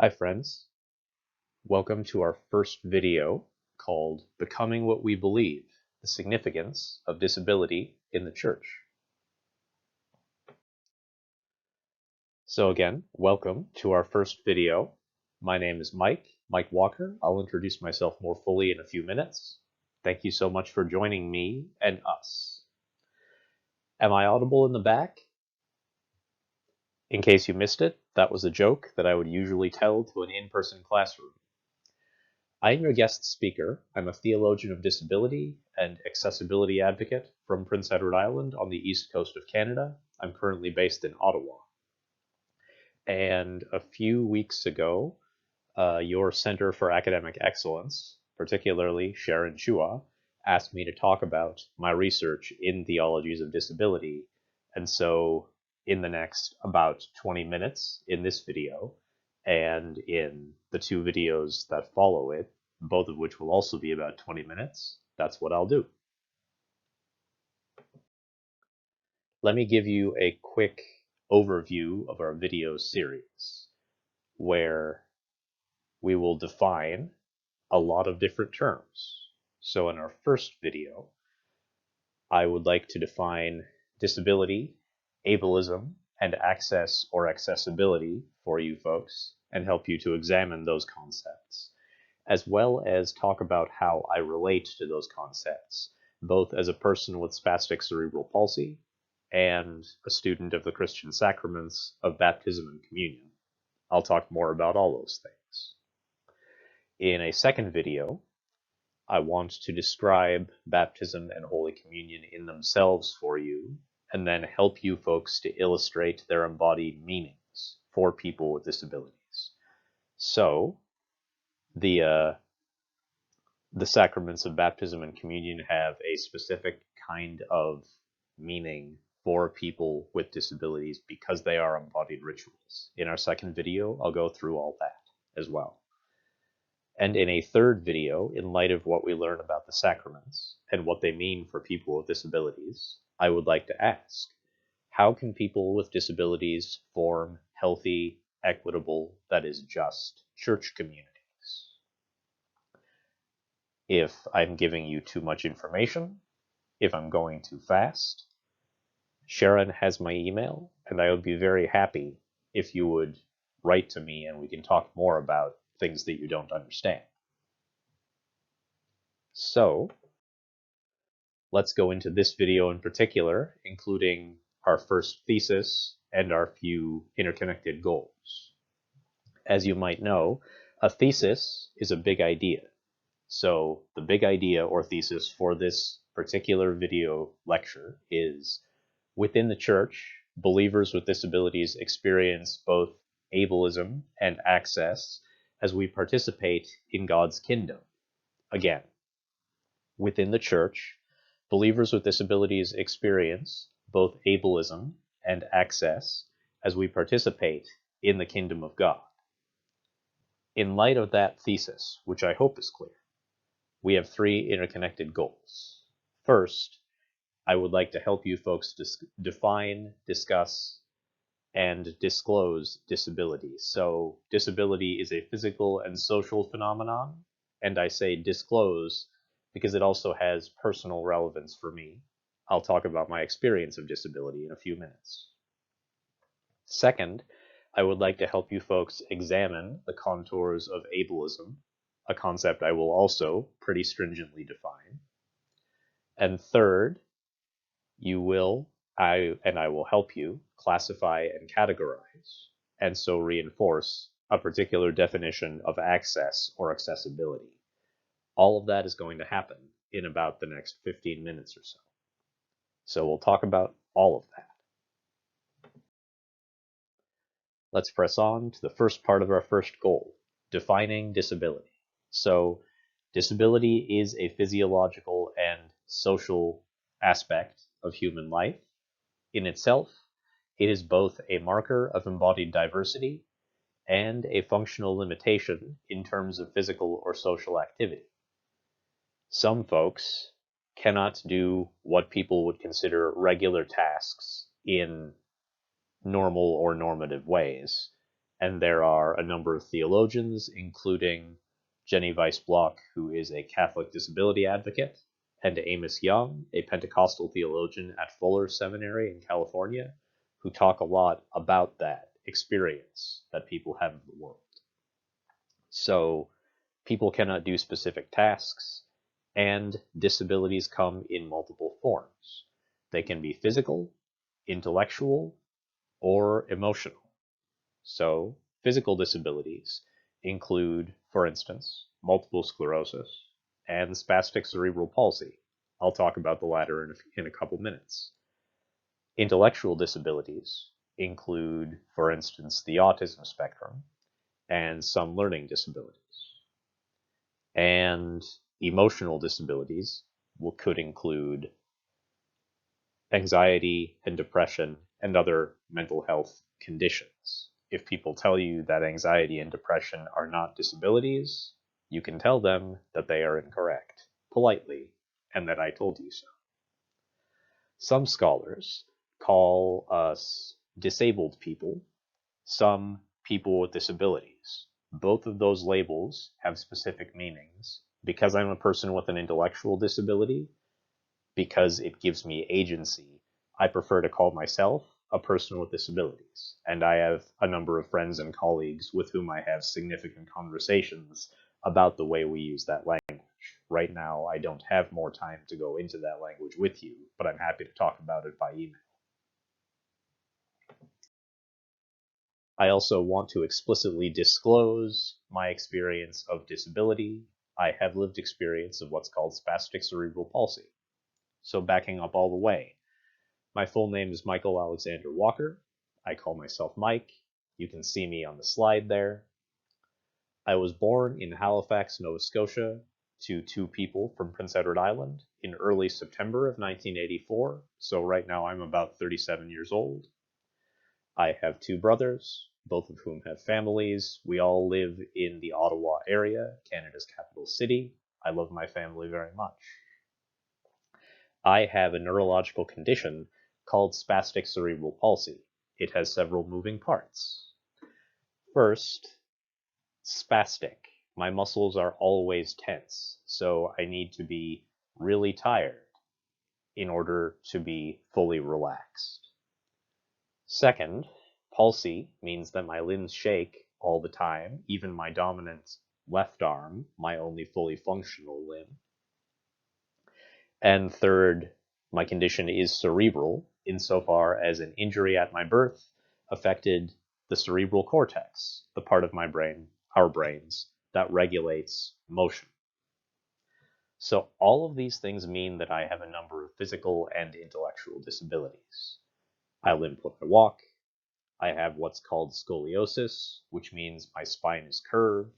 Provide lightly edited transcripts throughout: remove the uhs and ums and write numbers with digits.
Hi friends, welcome to our first video called Becoming What We Believe, the Significance of Disability in the Church. So again, welcome to our first video. My name is Mike Walker. I'll introduce myself more fully in a few minutes. Thank you so much for joining me and us. Am I audible in the back? In case you missed it, that was a joke that I would usually tell to an in-person classroom. I am your guest speaker. I'm a theologian of disability and accessibility advocate from Prince Edward Island on the east coast of Canada. I'm currently based in Ottawa. And a few weeks ago, your Center for Academic Excellence, particularly Sharon Chua, asked me to talk about my research in theologies of disability. And so in the next about 20 minutes in this video, and in the two videos that follow it, both of which will also be about 20 minutes, that's what I'll do. Let me give you a quick overview of our video series, where we will define a lot of different terms. So in our first video, I would like to define disability, ableism, and access or accessibility for you folks, and help you to examine those concepts, as well as talk about how I relate to those concepts, both as a person with spastic cerebral palsy and a student of the Christian sacraments of baptism and communion. I'll talk more about all those things. In a second video, I want to describe baptism and Holy Communion in themselves for you, and then help you folks to illustrate their embodied meanings for people with disabilities. So, the sacraments of baptism and communion have a specific kind of meaning for people with disabilities because they are embodied rituals. In our second video, I'll go through all that as well. And in a third video, in light of what we learn about the sacraments and what they mean for people with disabilities, I would like to ask, how can people with disabilities form healthy, equitable, that is just, church communities? If I'm giving you too much information, if I'm going too fast, Sharon has my email, and I would be very happy if you would write to me and we can talk more about things that you don't understand. So, let's go into this video in particular, including our first thesis and our few interconnected goals. As you might know, a thesis is a big idea. So the big idea or thesis for this particular video lecture is, within the church, believers with disabilities experience both ableism and access as we participate in God's kingdom. Again, within the church, believers with disabilities experience both ableism and access as we participate in the kingdom of God. In light of that thesis, which I hope is clear, we have three interconnected goals. First, I would like to help you folks define, discuss, and disclose disability. So disability is a physical and social phenomenon, and I say disclose because it also has personal relevance for me. I'll talk about my experience of disability in a few minutes. Second, I would like to help you folks examine the contours of ableism, a concept I will also pretty stringently define. And third, I will help you classify and categorize, and so reinforce a particular definition of access or accessibility. All of that is going to happen in about the next 15 minutes or so. So we'll talk about all of that. Let's press on to the first part of our first goal, defining disability. So disability is a physiological and social aspect of human life. In itself, it is both a marker of embodied diversity and a functional limitation in terms of physical or social activity. Some folks cannot do what people would consider regular tasks in normal or normative ways, And there are a number of theologians, including Jenny Weiss-Block, who is a Catholic disability advocate, and Amos Young, a Pentecostal theologian at Fuller Seminary in California, who talk a lot about that experience that people have of the world. So people cannot do specific tasks, and disabilities come in multiple forms. They can be physical, intellectual, or emotional. So physical disabilities include, for instance, multiple sclerosis and spastic cerebral palsy. I'll talk about the latter in a couple minutes. Intellectual disabilities include, for instance, the autism spectrum and some learning disabilities. And emotional disabilities could include anxiety and depression and other mental health conditions. If people tell you that anxiety and depression are not disabilities, you can tell them that they are incorrect, politely, and that I told you so. Some scholars call us disabled people, some people with disabilities. Both of those labels have specific meanings. Because I'm a person with an intellectual disability, because it gives me agency, I prefer to call myself a person with disabilities. And I have a number of friends and colleagues with whom I have significant conversations about the way we use that language. Right now, I don't have more time to go into that language with you, but I'm happy to talk about it by email. I also want to explicitly disclose my experience of disability. I have lived experience of what's called spastic cerebral palsy. So backing up all the way, my full name is Michael Alexander Walker. I call myself Mike. You can see me on the slide there. I was born in Halifax, Nova Scotia, to two people from Prince Edward Island in early September of 1984. So right now I'm about 37 years old. I have two brothers, both of whom have families. We all live in the Ottawa area, Canada's capital city. I love my family very much. I have a neurological condition called spastic cerebral palsy. It has several moving parts. First, spastic. My muscles are always tense, so I need to be really tired in order to be fully relaxed. Second, palsy means that my limbs shake all the time, even my dominant left arm, my only fully functional limb. And third, my condition is cerebral, insofar as an injury at my birth affected the cerebral cortex, the part of my brain, our brains, that regulates motion. So all of these things mean that I have a number of physical and intellectual disabilities. I limp when I walk. I have what's called scoliosis, which means my spine is curved.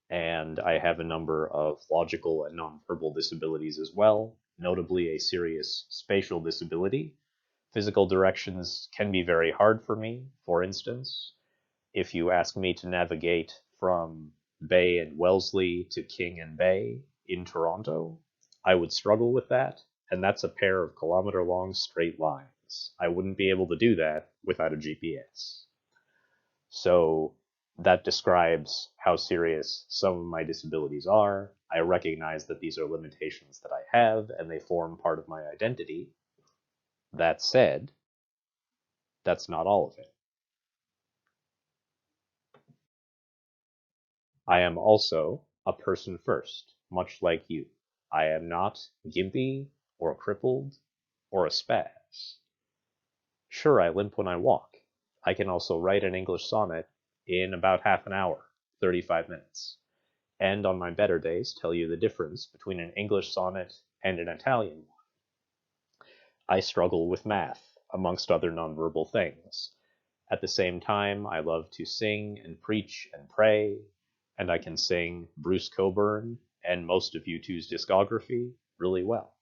And I have a number of logical and nonverbal disabilities as well, notably a serious spatial disability. Physical directions can be very hard for me. For instance, if you ask me to navigate from Bay and Wellesley to King and Bay in Toronto, I would struggle with that, and that's a pair of kilometer-long straight lines. I wouldn't be able to do that without a GPS. So that describes how serious some of my disabilities are. I recognize that these are limitations that I have, and they form part of my identity. That said, that's not all of it. I am also a person first, much like you. I am not gimpy or crippled or a spaz. Sure, I limp when I walk. I can also write an English sonnet in about half an hour, 35 minutes. And on my better days, tell you the difference between an English sonnet and an Italian one. I struggle with math, amongst other nonverbal things. At the same time, I love to sing and preach and pray, and I can sing Bruce Cockburn and most of U2's discography really well.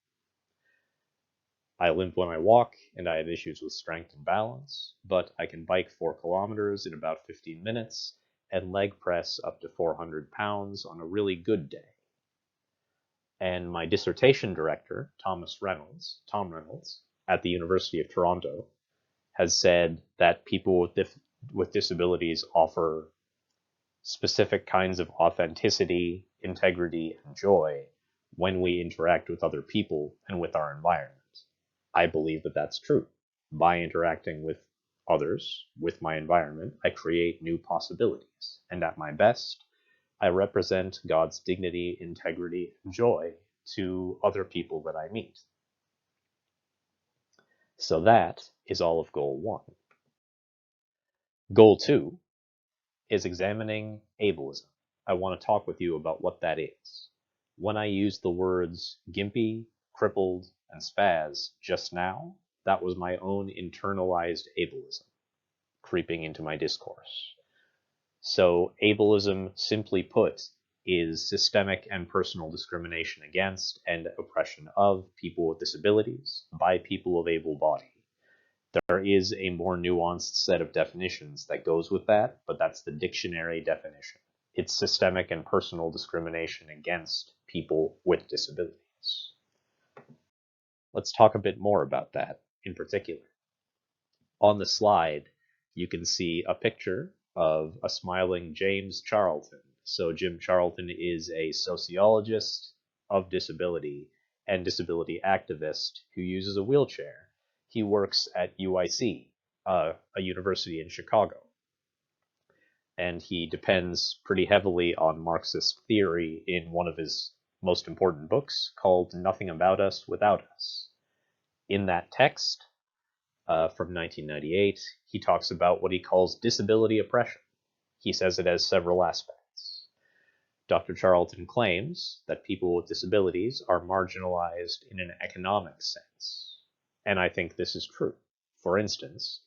I limp when I walk, and I have issues with strength and balance, but I can bike 4 kilometers in about 15 minutes and leg press up to 400 pounds on a really good day. And my dissertation director, Tom Reynolds, at the University of Toronto, has said that people with with disabilities offer specific kinds of authenticity, integrity, and joy when we interact with other people and with our environment. I believe that that's true. By interacting with others, with my environment, I create new possibilities. And at my best, I represent God's dignity, integrity, and joy to other people that I meet. So that is all of Goal 1. Goal 2 is examining ableism. I want to talk with you about what that is. When I used the words gimpy, crippled, and spaz just now, that was my own internalized ableism creeping into my discourse. So ableism, simply put, is systemic and personal discrimination against and oppression of people with disabilities by people of able body. There is a more nuanced set of definitions that goes with that, but that's the dictionary definition. It's systemic and personal discrimination against people with disabilities. Let's talk a bit more about that in particular. On the slide, you can see a picture of a smiling James Charlton. So Jim Charlton is a sociologist of disability and disability activist who uses a wheelchair. He works at UIC, a university in Chicago. And he depends pretty heavily on Marxist theory in one of his most important books called Nothing About Us Without Us. In that text, from 1998, he talks about what he calls disability oppression. He says it has several aspects. Dr. Charlton claims that people with disabilities are marginalized in an economic sense, and I think this is true. For instance,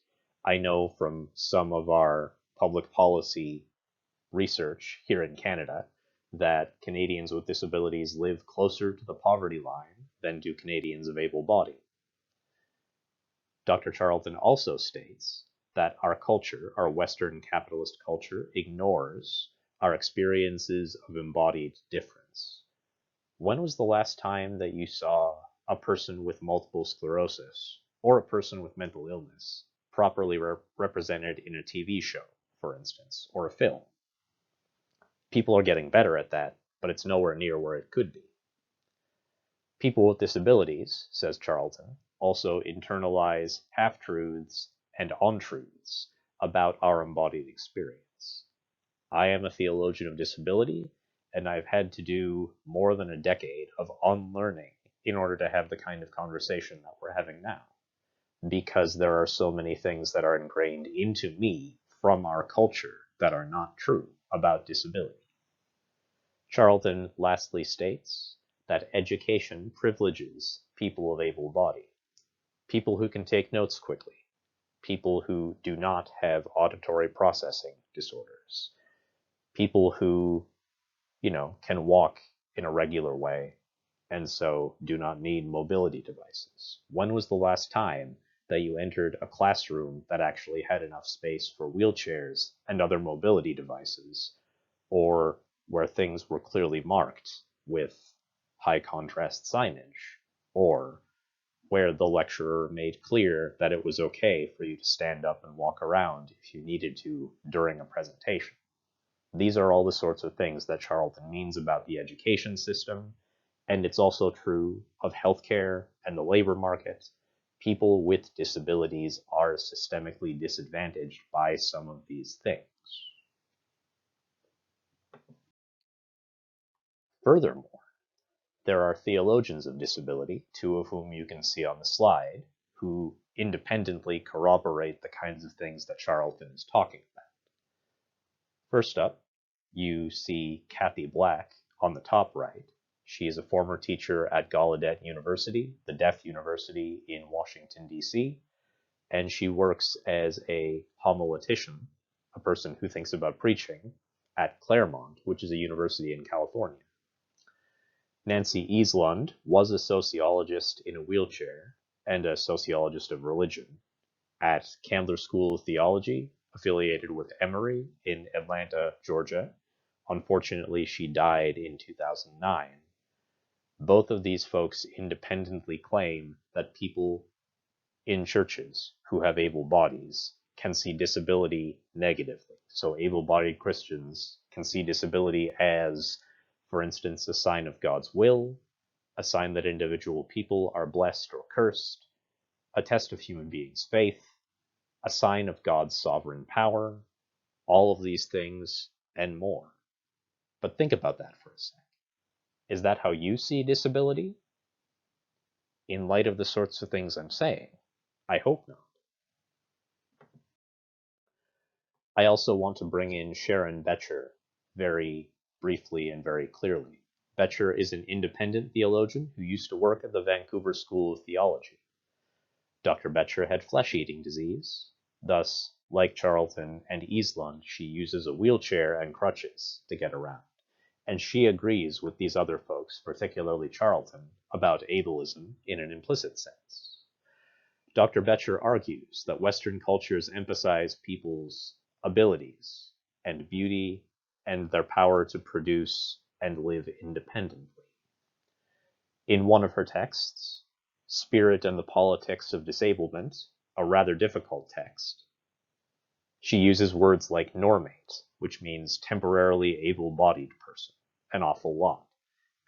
I know from some of our public policy research here in Canada that Canadians with disabilities live closer to the poverty line than do Canadians of able body. Dr. Charlton also states that our culture, our Western capitalist culture, ignores our experiences of embodied difference. When was the last time that you saw a person with multiple sclerosis or a person with mental illness properly represented in a TV show, for instance, or a film? People are getting better at that, but it's nowhere near where it could be. People with disabilities, says Charlton, also internalize half-truths and untruths about our embodied experience. I am a theologian of disability, and I've had to do more than a decade of unlearning in order to have the kind of conversation that we're having now, because there are so many things that are ingrained into me from our culture that are not true about disability. Charlton lastly states that education privileges people of able body, people who can take notes quickly, people who do not have auditory processing disorders, people who, can walk in a regular way and so do not need mobility devices. When was the last time that you entered a classroom that actually had enough space for wheelchairs and other mobility devices, or where things were clearly marked with high contrast signage, or where the lecturer made clear that it was okay for you to stand up and walk around if you needed to during a presentation? These are all the sorts of things that Charlton means about the education system, and it's also true of healthcare and the labor market. People with disabilities are systemically disadvantaged by some of these things. Furthermore, there are theologians of disability, two of whom you can see on the slide, who independently corroborate the kinds of things that Charlton is talking about. First up, you see Kathy Black on the top right. She is a former teacher at Gallaudet University, the deaf university in Washington, D.C., and she works as a homiletician, a person who thinks about preaching, at Claremont, which is a university in California. Nancy Easlund was a sociologist in a wheelchair and a sociologist of religion at Candler School of Theology, affiliated with Emory in Atlanta, Georgia. Unfortunately, she died in 2009. Both of these folks independently claim that people in churches who have able bodies can see disability negatively. So able-bodied Christians can see disability as, for instance, a sign of God's will, a sign that individual people are blessed or cursed, a test of human beings' faith, a sign of God's sovereign power, all of these things and more. But think about that for a sec. Is that how you see disability? In light of the sorts of things I'm saying, I hope not. I also want to bring in Sharon Becher very briefly and very clearly. Becher is an independent theologian who used to work at the Vancouver School of Theology. Dr. Becher had flesh-eating disease. Thus, like Charlton and Eastland, she uses a wheelchair and crutches to get around. And she agrees with these other folks, particularly Charlton, about ableism in an implicit sense. Dr. Becher argues that Western cultures emphasize people's abilities and beauty and their power to produce and live independently. In one of her texts, Spirit and the Politics of Disablement, a rather difficult text, she uses words like normate, which means temporarily able-bodied person, an awful lot.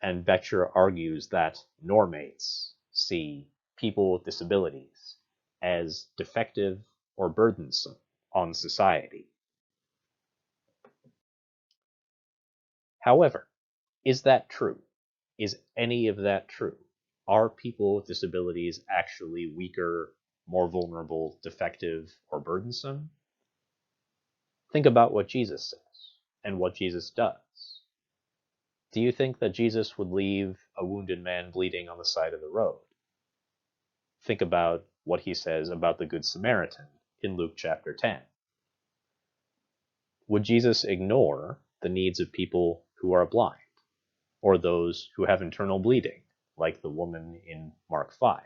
And Becher argues that normates see people with disabilities as defective or burdensome on society. However, is that true? Is any of that true? Are people with disabilities actually weaker, more vulnerable, defective, or burdensome? Think about what Jesus says and what Jesus does. Do you think that Jesus would leave a wounded man bleeding on the side of the road? Think about what he says about the Good Samaritan in Luke chapter 10. Would Jesus ignore the needs of people who are blind, or those who have internal bleeding, like the woman in Mark 5,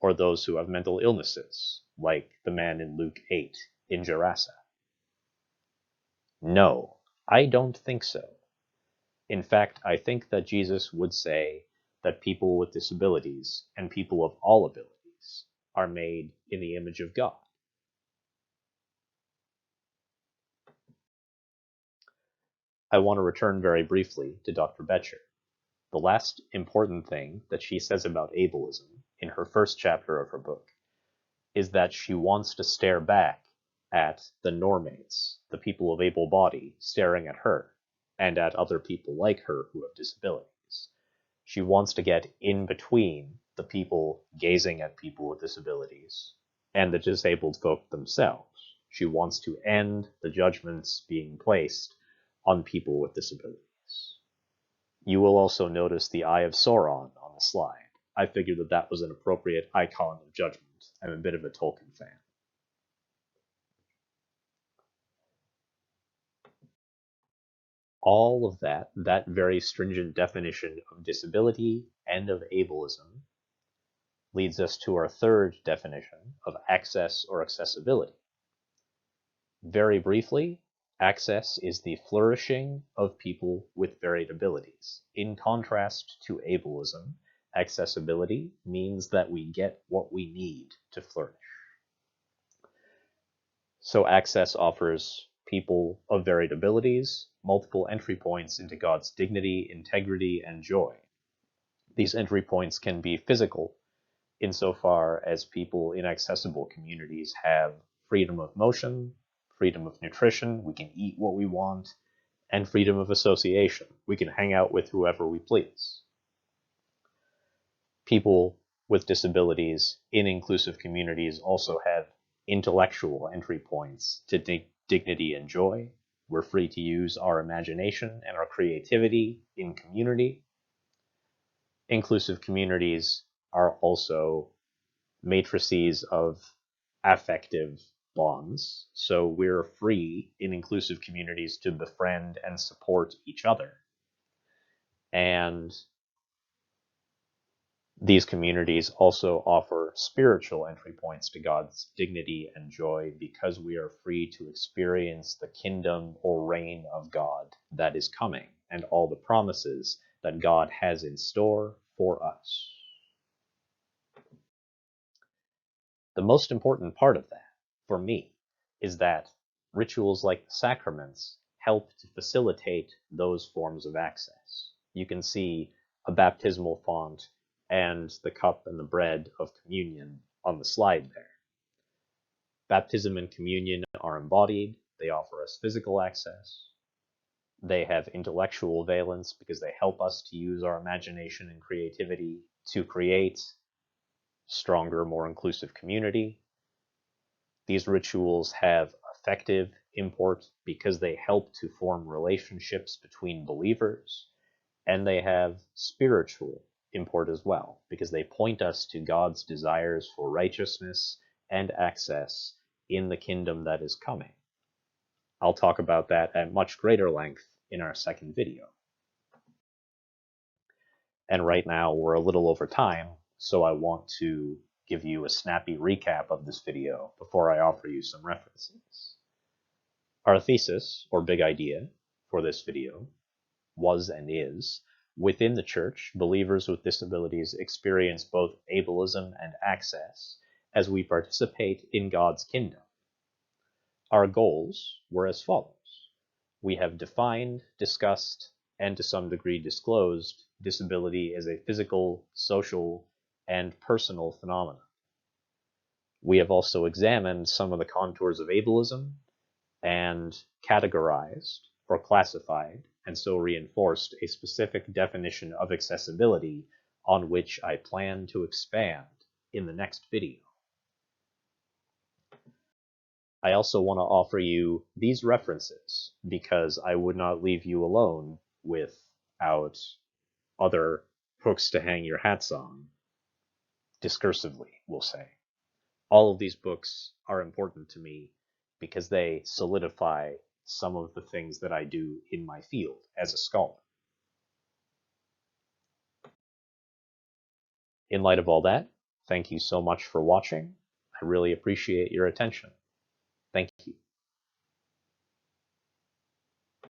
or those who have mental illnesses, like the man in Luke 8 in Gerasa? No, I don't think so. In fact, I think that Jesus would say that people with disabilities and people of all abilities are made in the image of God. I want to return very briefly to Dr. Becher. The last important thing that she says about ableism in her first chapter of her book is that she wants to stare back at the normates, the people of able body, staring at her, and at other people like her who have disabilities. She wants to get in between the people gazing at people with disabilities and the disabled folk themselves. She wants to end the judgments being placed on people with disabilities. You will also notice the Eye of Sauron on the slide. I figured that that was an appropriate icon of judgment. I'm a bit of a Tolkien fan. All of that very stringent definition of disability and of ableism, leads us to our third definition of access or accessibility. Very briefly, access is the flourishing of people with varied abilities. In contrast to ableism, accessibility means that we get what we need to flourish. So access offers people of varied abilities multiple entry points into God's dignity, integrity, and joy. These entry points can be physical, insofar as people in accessible communities have freedom of motion, freedom of nutrition, we can eat what we want, and freedom of association. We can hang out with whoever we please. People with disabilities in inclusive communities also have intellectual entry points to dignity and joy. We're free to use our imagination and our creativity in community. Inclusive communities are also matrices of affective bonds, so we're free in inclusive communities to befriend and support each other. And these communities also offer spiritual entry points to God's dignity and joy because we are free to experience the kingdom or reign of God that is coming and all the promises that God has in store for us. The most important part of that, for me, is that rituals like the sacraments help to facilitate those forms of access. You can see a baptismal font and the cup and the bread of communion on the slide there. Baptism and communion are embodied. They offer us physical access. They have intellectual valence because they help us to use our imagination and creativity to create stronger, more inclusive community. These rituals have affective import because they help to form relationships between believers, and they have spiritual import as well because they point us to God's desires for righteousness and access in the kingdom that is coming. I'll talk about that at much greater length in our second video. And right now we're a little over time, so I want to give you a snappy recap of this video before I offer you some references. Our thesis, or big idea, for this video was and is, within the church, believers with disabilities experience both ableism and access as we participate in God's kingdom. Our goals were as follows. We have defined, discussed, and to some degree disclosed disability as a physical, social, and personal phenomenon. We have also examined some of the contours of ableism and categorized or classified and so reinforced a specific definition of accessibility on which I plan to expand in the next video. I also want to offer you these references because I would not leave you alone without other hooks to hang your hats on, discursively, we'll say. All of these books are important to me because they solidify some of the things that I do in my field as a scholar. In light of all that, thank you so much for watching. I really appreciate your attention. Thank you.